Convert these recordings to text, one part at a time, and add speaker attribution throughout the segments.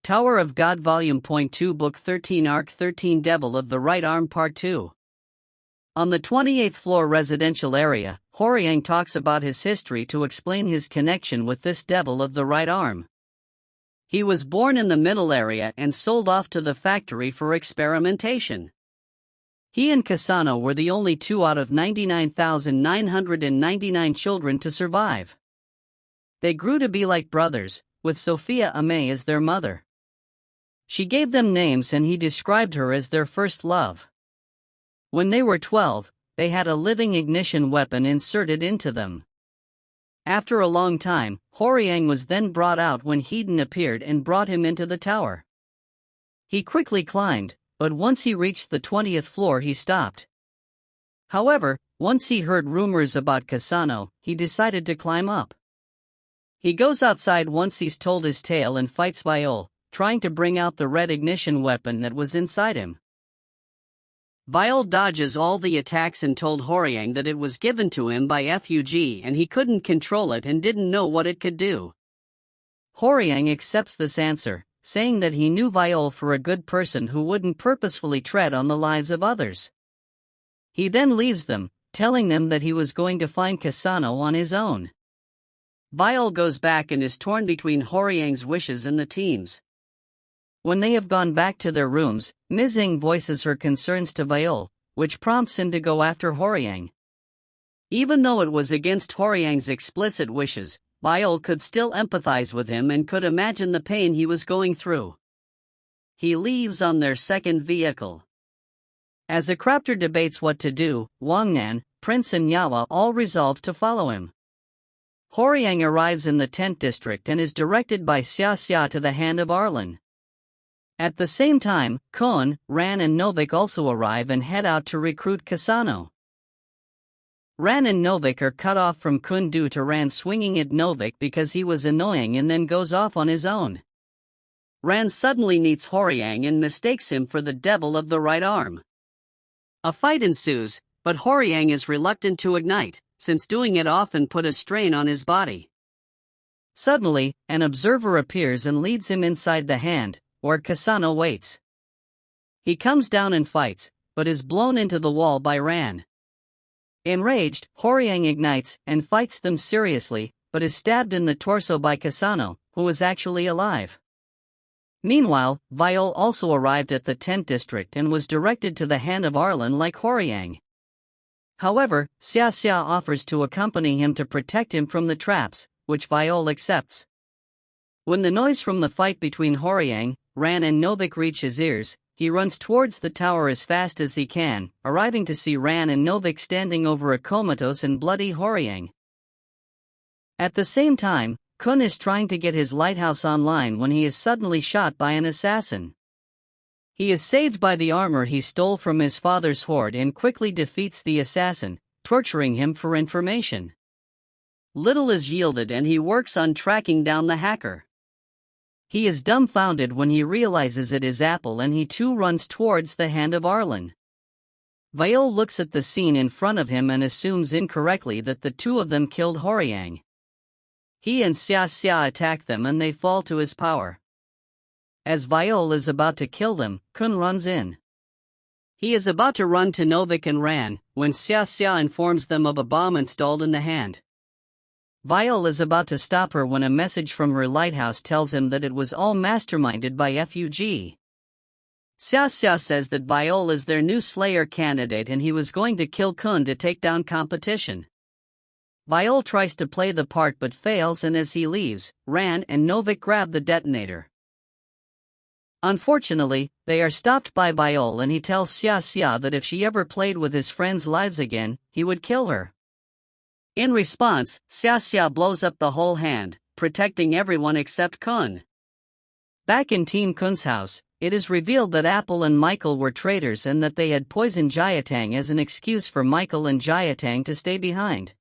Speaker 1: Tower of God Volume 2 Book 13 Arc 13 Devil of the Right Arm Part 2. On the 28th floor residential area, Hwoarang talks about his history to explain his connection with this devil of the right arm. He was born in the middle area and sold off to the factory for experimentation. He and Kasano were the only 2 out of 99,999 children to survive. They grew to be like brothers, with Sophia Ame as their mother. She gave them names and he described her as their first love. When they were 12, they had a living ignition weapon inserted into them. After a long time, Hwoarang was then brought out when Hedon appeared and brought him into the tower. He quickly climbed, but once he reached the 20th floor he stopped. However, once he heard rumors about Kasano, he decided to climb up. He goes outside once he's told his tale and fights Viol, trying to bring out the red ignition weapon that was inside him. Viol dodges all the attacks and told Hwoarang that it was given to him by Fug and he couldn't control it and didn't know what it could do. Hwoarang accepts this answer, saying that he knew Viol for a good person who wouldn't purposefully tread on the lives of others. He then leaves them, telling them that he was going to find Kasano on his own. Viol goes back and is torn between Hwoarang's wishes and the team's. When they have gone back to their rooms, Mizing voices her concerns to Viol, which prompts him to go after Hwoarang. Even though it was against Hwoarang's explicit wishes, Viol could still empathize with him and could imagine the pain he was going through. He leaves on their second vehicle. As Akraptor debates what to do, Wangnan, Prince and Yawa all resolve to follow him. Hwoarang arrives in the tent district and is directed by Xia to the Hand of Arlen. At the same time, Khun, Ran and Novik also arrive and head out to recruit Kasano. Ran and Novik are cut off from Khun due to Ran swinging at Novik because he was annoying and then goes off on his own. Ran suddenly meets Hwoarang and mistakes him for the devil of the right arm. A fight ensues, but Hwoarang is reluctant to ignite, since doing it often put a strain on his body. Suddenly, an observer appears and leads him inside the hand, where Kasano waits. He comes down and fights, but is blown into the wall by Ran. Enraged, Hwoarang ignites and fights them seriously, but is stabbed in the torso by Kasano, who is actually alive. Meanwhile, Viol also arrived at the tent district and was directed to the Hand of Arlen like Hwoarang. However, Xia offers to accompany him to protect him from the traps, which Viol accepts. When the noise from the fight between Hwoarang, Ran and Novik reach his ears, he runs towards the tower as fast as he can, arriving to see Ran and Novik standing over a comatose and bloody Hwoarang. At the same time, Khun is trying to get his lighthouse online when he is suddenly shot by an assassin. He is saved by the armor he stole from his father's hoard and quickly defeats the assassin, torturing him for information. Little is yielded and he works on tracking down the hacker. He is dumbfounded when he realizes it is Apple and he too runs towards the Hand of Arlen. Viol looks at the scene in front of him and assumes incorrectly that the two of them killed Hwoarang. He and Xia attack them and they fall to his power. As Viol is about to kill them, Khun runs in. He is about to run to Novik and Ran, when Xia informs them of a bomb installed in the hand. Viol is about to stop her when a message from her lighthouse tells him that it was all masterminded by Fug. Xia says that Viol is their new Slayer candidate and he was going to kill Khun to take down competition. Viol tries to play the part but fails, and as he leaves, Ran and Novik grab the detonator. Unfortunately, they are stopped by Viol and he tells Xia that if she ever played with his friends' lives again, he would kill her. In response, Xia blows up the whole hand, protecting everyone except Khun. Back in Team Khun's house, it is revealed that Apple and Michael were traitors and that they had poisoned Jiatang as an excuse for Michael and Jiatang to stay behind.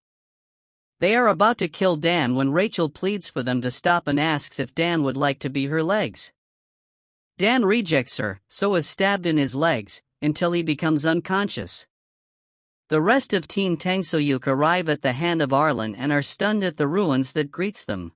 Speaker 1: They are about to kill Dan when Rachel pleads for them to stop and asks if Dan would like to be her legs. Dan rejects her, so is stabbed in his legs, until he becomes unconscious. The rest of Team Tangsoyuk arrive at the Hand of Arlen and are stunned at the ruins that greets them.